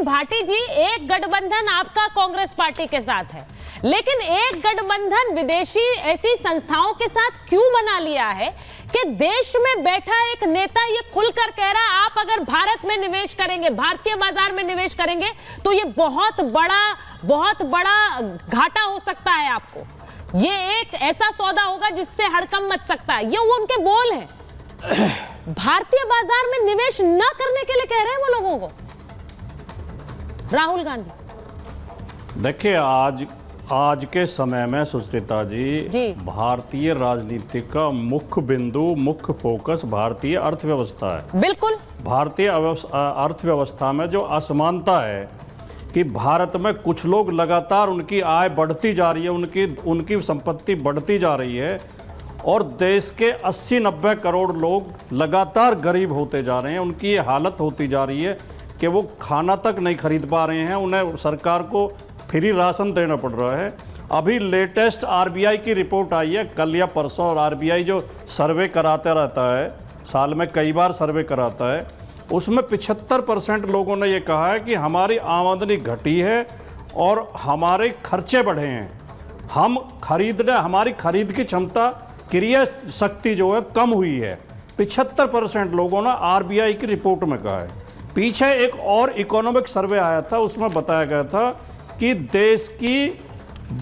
लेकिन भाटी जी, एक गठबंधन आपका कांग्रेस पार्टी के साथ है, लेकिन एक गठबंधन विदेशी ऐसी संस्थाओं के साथ क्यों बना लिया है कि देश में बैठा एक नेता ये खुलकर कह रहा है आप अगर भारत में निवेश करेंगे, भारतीय बाजार में निवेश करेंगे तो ये बहुत बड़ा घाटा हो सकता है आपको, ये एक ऐसा सौदा होगा जिससे हड़कंप मच सकता है। ये वो उनके बोल हैं। भारतीय बाजार में निवेश न करने के लिए कह रहे हैं वो लोगों को, राहुल गांधी। देखिए, आज के समय में सुचरिता जी, भारतीय राजनीति का मुख्य बिंदु, मुख्य फोकस भारतीय अर्थव्यवस्था है। बिल्कुल। भारतीय अर्थव्यवस्था में जो असमानता है कि भारत में कुछ लोग लगातार उनकी आय बढ़ती जा रही है, उनकी संपत्ति बढ़ती जा रही है, और देश के 80-90 करोड़ लोग लगातार गरीब होते जा रहे हैं। उनकी ये हालत होती जा रही है कि वो खाना तक नहीं खरीद पा रहे हैं, उन्हें सरकार को फ्री राशन देना पड़ रहा है। अभी लेटेस्ट आरबीआई की रिपोर्ट आई है कल या परसों, और आरबीआई जो सर्वे कराता रहता है, साल में कई बार सर्वे कराता है, उसमें 75% लोगों ने ये कहा है कि हमारी आमदनी घटी है और हमारे खर्चे बढ़े हैं, हमारी खरीद की क्षमता, क्रय शक्ति जो है कम हुई है। 75% लोगों ने आरबीआई की रिपोर्ट में कहा है। पीछे एक और इकोनॉमिक सर्वे आया था, उसमें बताया गया था कि देश की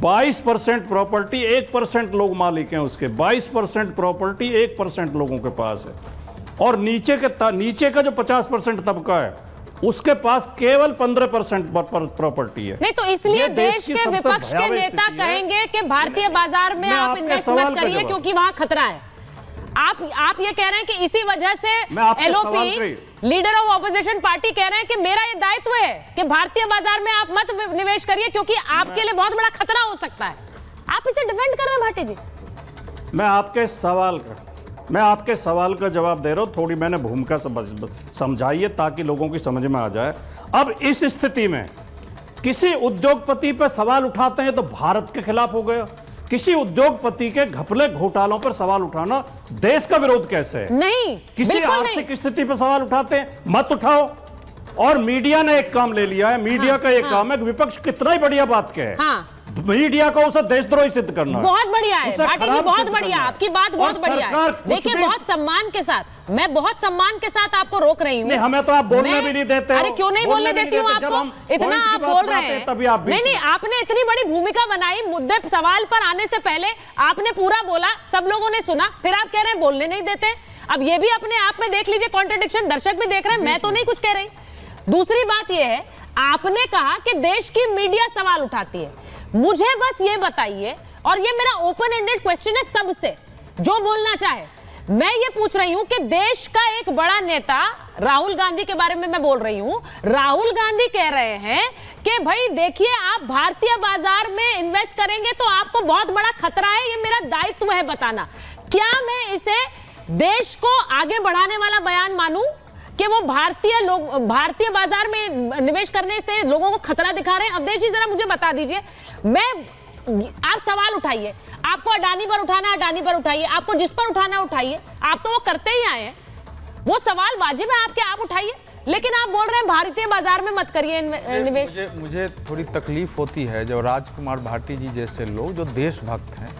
22% प्रॉपर्टी 1% लोग मालिक हैं उसके, 22% प्रॉपर्टी 1% लोगों के पास है, और नीचे का जो 50% तबका है उसके पास केवल 15% प्रॉपर्टी है। नहीं तो इसलिए देश के विपक्ष के नेता कहेंगे कि भारतीय बाजार में आप इन्वेस्ट मत करिए क्योंकि वहां खतरा है। आप ये कह रहे हैं कि इसी वजह से LOP, leader of opposition party, कह रहे हैं कि मेरा ये दायित्व है कि भारतीय बाजार में आप मत निवेश करिए क्योंकि आपके लिए बहुत बड़ा खतरा हो सकता है। आप इसे डिफेंड कर रहे हैं भाटी जी। मैं आपके सवाल का जवाब दे रहा हूं, थोड़ी मैंने भूमिका समझाई है ताकि लोगों की समझ में आ जाए। अब इस स्थिति में किसी उद्योगपति पर सवाल उठाते हैं तो भारत के खिलाफ हो गया, किसी उद्योगपति के घपले घोटालों पर सवाल उठाना देश का विरोध कैसे है? नहीं, किसी आर्थिक स्थिति पर सवाल उठाते हैं, मत उठाओ। और मीडिया ने एक काम ले लिया है, मीडिया का एक काम है, विपक्ष कितना ही बढ़िया बात कहे, मीडिया को उसे देशद्रोही सिद्ध करना बहुत बढ़िया है। भाटी जी बहुत बढ़िया, आपकी बात बहुत बढ़िया है। देखिए बहुत सम्मान के साथ, मैं बहुत सम्मान के साथ आपको रोक रही हूँ। हमें तो आप बोलने भी नहीं देते। अरे क्यों नहीं बोलने देती हूँ आपको? इतना आप बोल रहे हैं तभी आप नहीं, आपने इतनी बड़ी भूमिका बनाई, मुद्दे सवाल पर आने से पहले आपने पूरा बोला, सब लोगों ने सुना, फिर आप कह रहे हैं बोलने नहीं देते। अब ये भी अपने आप में देख लीजिए कॉन्ट्रडिक्शन, दर्शक भी देख रहे हैं, मैं तो नहीं कुछ कह रही। दूसरी बात यह है, आपने कहा कि देश की मीडिया सवाल उठाती है। मुझे बस ये बताइए, और ये मेरा ओपन एंडेड क्वेश्चन है सबसे, जो बोलना चाहे, मैं ये पूछ रही हूं कि देश का एक बड़ा नेता राहुल गांधी के बारे में मैं बोल रही हूं, राहुल गांधी कह रहे हैं कि भाई देखिए आप भारतीय बाजार में इन्वेस्ट करेंगे तो आपको बहुत बड़ा खतरा है, ये मेरा दायित्व है बताना। क्या मैं इसे देश को आगे बढ़ाने वाला बयान मानूं कि वो भारतीय बाजार में निवेश करने से लोगों को खतरा दिखा रहे हैं? अवधेश जी जरा मुझे बता दीजिए, आप सवाल उठाइए, आपको अडानी पर उठाना है अडानी पर उठाइए, आपको जिस पर उठाना उठाइए, आप तो वो करते ही आए हैं, वो सवाल वाजिब है आपके, आप उठाइए। लेकिन आप बोल रहे हैं भारतीय बाजार में मत करिए निवेश। मुझे थोड़ी तकलीफ होती है जब राजकुमार भाटी जी जैसे लोग जो देशभक्त हैं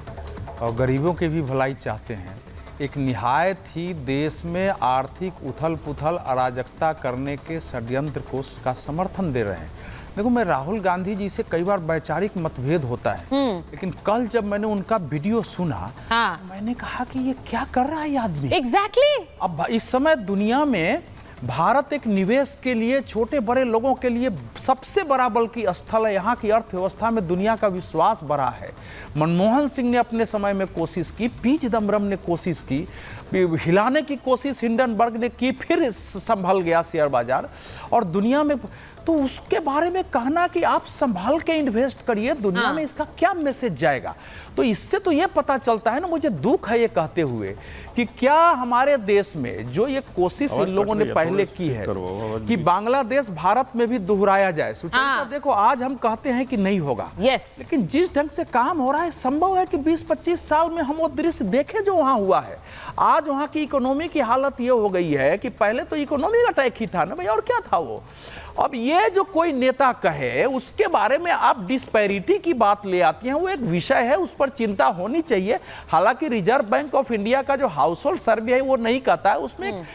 और गरीबों की भी भलाई चाहते हैं, एक निहायत ही देश में आर्थिक उथल पुथल अराजकता करने के षड्यंत्र का समर्थन दे रहे हैं। देखो, मैं राहुल गांधी जी से कई बार वैचारिक मतभेद होता है, लेकिन कल जब मैंने उनका वीडियो सुना, तो मैंने कहा कि ये क्या कर रहा है ये आदमी। एग्जैक्टली। अब इस समय दुनिया में भारत एक निवेश के लिए, छोटे बड़े लोगों के लिए सबसे बड़ा बल्कि स्थल है। यहाँ की अर्थव्यवस्था में दुनिया का विश्वास बढ़ा है। मनमोहन सिंह ने अपने समय में कोशिश की, पी चिदम्बरम ने कोशिश की, हिलाने की कोशिश हिंडनबर्ग ने की, फिर संभल गया शेयर बाजार और दुनिया में। तो उसके बारे में कहना कि आप संभाल के इन्वेस्ट करिए, दुनिया में इसका क्या मैसेज जाएगा? तो इससे तो ये पता चलता है ना, मुझे दुख है ये कहते हुए कि क्या हमारे देश में जो ये कोशिश इन लोगों ने पहले की है कि बांग्लादेश भारत में भी दोहराया जाए, सुचरिता देखो आज हम कहते हैं कि नहीं होगा, लेकिन जिस ढंग से काम हो रहा है, संभव है कि 20-25 साल में हम वो दृश्य देखें जो वहां हुआ है। आज वहां की इकोनॉमी की हालत ये हो गई है कि पहले तो इकोनॉमी का अटैक ही था ना भाई, और क्या था वो। अब ये जो कोई नेता कहे उसके बारे में आप डिस्पैरिटी की बात ले आती हैं, वो एक विषय है, उस पर चिंता होनी चाहिए। हालांकि रिजर्व बैंक ऑफ इंडिया का जो हाउस होल्ड सर्वे है वो नहीं कहता है, उसमें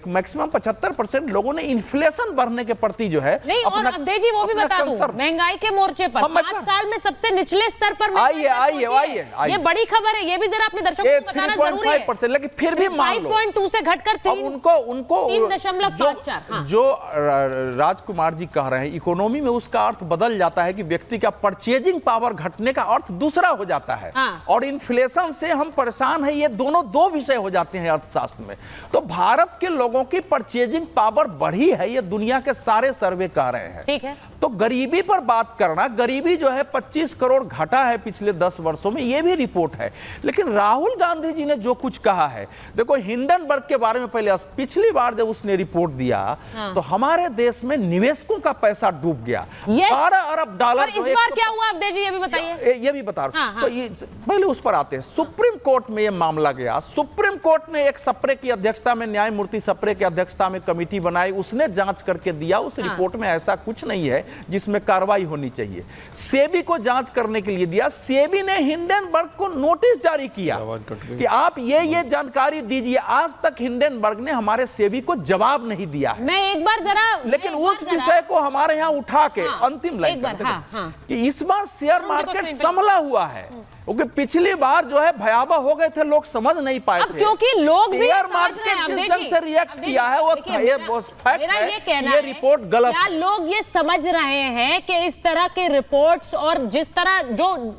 मैक्सिमम 75% लोगों ने इन्फ्लेशन बढ़ने के प्रति जो है नहीं। और अवधेश जी वो भी बता दूं, महंगाई के मोर्चे पर 5 साल में सबसे निचले स्तर पर आइए ये बड़ी खबर है, ये भी जरा अपने दर्शकों को बताना जरूरी है। 3.5%, लेकिन फिर भी मान लो 5.2 से घटकर 3.54। जो राजकुमार जी कह रहे हैं, इकोनॉमी में उसका अर्थ बदल जाता है कि व्यक्ति का परचेजिंग पावर घटने का अर्थ दूसरा हो जाता है। और इन्फ्लेशन से हम परेशान हैं, ये दोनों दो विषय हो जाते हैं अर्थशास्त्र में। तो भारत के लोगों की परचेजिंग पावर बढ़ी है, ये दुनिया के सारे सर्वे कह रहे हैं। ठीक है, तो गरीबी पर बात करना, गरीबी जो है 25 करोड़ घटा है पिछले 10 वर्षों में, ये भी रिपोर्ट है। लेकिन राहुल गांधी जी ने जो कुछ कहा है, देखो हिंडनबर्ग के बारे में पहले पिछली बार जब उसने रिपोर्ट दिया तो हमारे देश में निवेशकों का पैसा डूब गया, 12 अरब डॉलर। इस बार क्या हुआ अवधेश जी, ये भी बताइए। ये भी बता रहा हूं। तो ये पहले उस पर आते हैं। सुप्रीम कोर्ट में ये मामला गया, सुप्रीम कोर्ट ने एक सप्रे की अध्यक्षता में, न्यायमूर्ति सप्रे की अध्यक्षता में कमेटी बनाई, उसने जांच करके दिया, उस रिपोर्ट में ऐसा कुछ नहीं है जिसमें कार्रवाई होनी चाहिए। सेबी को जांच करने के लिए दिया, सेबी ने हिंडनबर्ग को नोटिस जारी किया कि आप ये जानकारी दीजिए। आज तक हिंडनबर्ग ने हमारे सेबी को जवाब नहीं दिया है। मैं एक बार जरा, लेकिन उस विषय को हमारे यहाँ उठा के अंतिम लाइन कि इस बार शेयर मार्केट संभला हुआ है, क्योंकि पिछली बार जो है भयावह हो गए थे, लोग समझ नहीं पाए थे। क्योंकि लोग भी शेयर मार्केट जिस ढंग से रिएक्ट किया है वो फैक्ट है, ये रिपोर्ट गलत है। लोग ये समझ रहे हैं कि इस तरह के रिपोर्ट्स और जिस तरह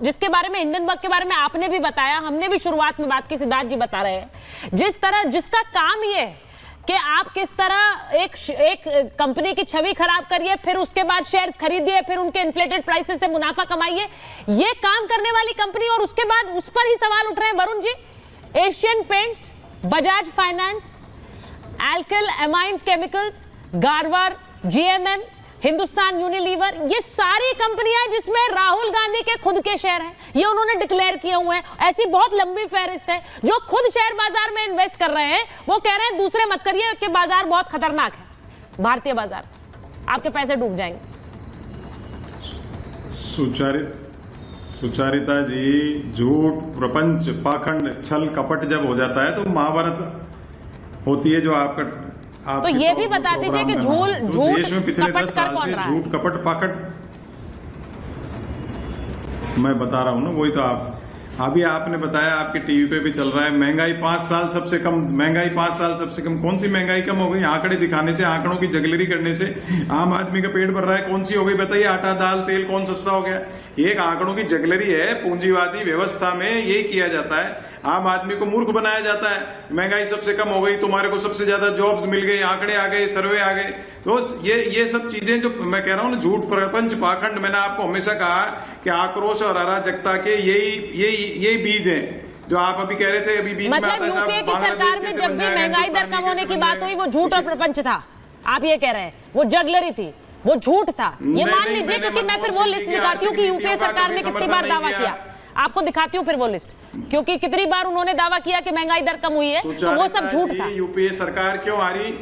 जिसके बारे में हिंडनबर्ग के बारे में आपने भी बताया, हमने भी शुरुआत में बात की, सिद्धार्थ जी बता रहे हैं, जिसका काम ये कि आप किस तरह एक कंपनी की छवि खराब करिए, फिर उसके बाद शेयर्स खरीदिए, फिर उनके इन्फ्लेटेड प्राइसेस से मुनाफा कमाइए, ये काम करने वाली कंपनी, और उसके बाद उस पर ही सवाल उठ रहे हैं Varun ji. Asian Paints, Bajaj Finance, Alkyl Amines Chemicals, Garware, GMM, Hindustan Unilever, ये सारी कंपनियां जिसमें राहुल गांधी के खुद के शेयर हैं, ये उन्होंने डिक्लेयर किए हुए हैं। ऐसी बहुत लंबी फहरिस्त है। जो खुद शेयर बाजार में इन्वेस्ट कर रहे हैं वो कह रहे हैं दूसरे मत करिए कि बाजार बहुत खतरनाक है, भारतीय बाजार, आपके पैसे डूब जाएंगे। सुचारिता जी, झूठ, प्रपंच, पाखंड, छल कपट जब हो जाता है तो महाभारत होती है। जो आपका तो ये भी बता दीजिए कि झूठ देश में पिछले 10 साल से झूठ, कपट, पाखंड, मैं बता रहा हूं ना, वही तो अभी आपने बताया, आपके टीवी पे भी चल रहा है। महंगाई 5 साल सबसे कम, महंगाई 5 साल सबसे कम। कौन सी महंगाई कम हो गई? आंकड़े दिखाने से, आंकड़ों की जगलरी करने से आम आदमी का पेट भर रहा है। कौन सी हो गई बताइए? आटा, दाल, तेल कौन सस्ता हो गया? ये एक आंकड़ों की जगलरी है। पूंजीवादी व्यवस्था में यही किया जाता है, आम आदमी को मूर्ख बनाया जाता है। महंगाई सबसे कम हो गई, तुम्हारे को सबसे ज्यादा जॉब्स मिल गई, आंकड़े आ गए, सर्वे आ गए। तो ये सब चीजें जो मैं कह रहा हूं ना, झूठ, प्रपंच, पाखंड, मैंने आपको हमेशा कहा कि आक्रोश और अराजकता के यही बीज हैं जो आप अभी कह रहे थे। अभी बीच में यूपीए की सरकार में जब भी महंगाई दर कम होने की बात हुई वो झूठ और प्रपंच था, आप ये कह रहे हैं, वो जगलरी थी, वो झूठ था, ये मान लीजिए। क्योंकि मैं फिर वो लिस्ट दिखाती हूँ कि यूपीए सरकार ने कितनी बार दावा किया, आपको दिखाती हूँ फिर वो लिस्ट, क्योंकि कितनी बार उन्होंने दावा किया कि महंगाई दर कम हुई है, तो वो सब झूठ था। यूपीए सरकार क्यों आ रही?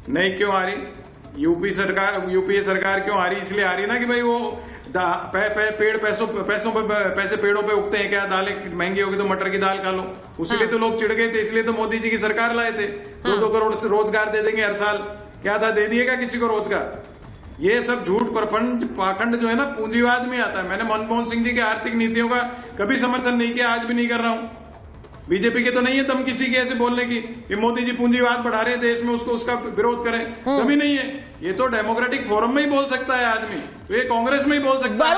नहीं क्यों आ रही? यूपीए सरकार क्यों आ रही? इसलिए आ रही ना कि भाई वो पैसे पेड़ों पे उगते हैं क्या? दालें महंगी होगी तो मटर की दाल खा लो। उसलिए तो लोग चिढ़ गए थे, इसलिए तो मोदी जी की सरकार लाए थे। 2-2 करोड़ रोजगार दे देंगे हर साल। क्या था? दे दिएगा किसी को रोजगार? ये सब झूठ, प्रपंच, पाखंड जो है ना, पूंजीवाद में आता है। मैंने मनमोहन सिंह जी की आर्थिक नीतियों का कभी समर्थन नहीं किया, आज भी नहीं कर रहा हूं। बीजेपी के तो नहीं है दम किसी के ऐसे बोलने की कि मोदी जी पूंजीवाद बढ़ा रहे हैं देश में, उसका विरोध करें, कभी नहीं है। ये तो डेमोक्रेटिक फोरम में ही बोल सकता है आदमी, तो ये कांग्रेस में ही बोल सकता है।